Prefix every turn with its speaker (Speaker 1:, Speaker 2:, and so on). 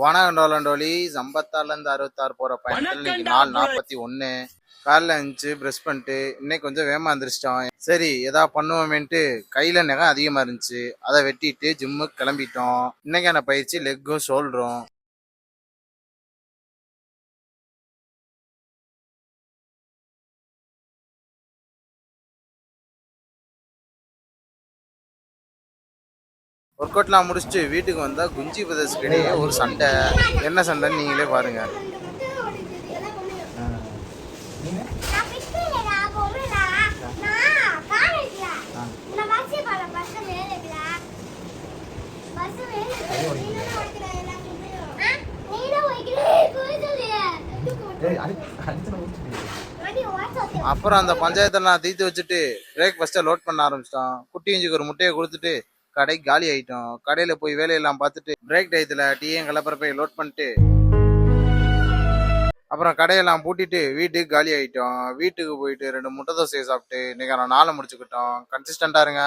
Speaker 1: வணக்கண்டோலண்டோலி 56 போற பயணத்துல இன்னைக்கு நாள் 41. காலைல இருந்துச்சு ப்ரெஷ் பண்ணிட்டு இன்னைக்கு கொஞ்சம் வேகமா எந்திரிச்சிட்டோம். சரி ஏதா பண்ணுவோமேன்ட்டு கையில நகம் அதிகமா இருந்துச்சு, அதை வெட்டிட்டு ஜிம்முக்கு கிளம்பிட்டோம். இன்னைக்கான பயிற்சி லெக்கும் ஷோல்டரும். ஒர்க் அவுட்லாம் முடிச்சுட்டு வீட்டுக்கு வந்தா குஞ்சி பிரதர்ஸ்க்கு இடையே ஒரு சண்டை. என்ன சண்டைன்னு நீங்களே பாருங்க. அப்புறம் அந்த பஞ்சாயத்தெல்லாம் தீர்த்து வச்சுட்டு பிரேக்ஃபாஸ்ட்டை லோட் பண்ண ஆரம்பிச்சிட்டோம். குட்டி இஞ்சிக்கு ஒரு முட்டையை கொடுத்துட்டு கடைக்கு காலி ஆயிட்டோம். கடையில போய் வேலையெல்லாம் பார்த்துட்டு பிரேக் டயத்துல டீயும் கலப்பரப்பை லோட் பண்ணிட்டு அப்புறம் கடையெல்லாம் பூட்டிட்டு வீட்டுக்கு காலி ஆயிட்டோம். வீட்டுக்கு போயிட்டு 2 முட்டை தோசையை சாப்பிட்டு இன்னைக்கான நாளை முடிச்சுக்கிட்டோம். கன்சிஸ்டண்டா இருங்க.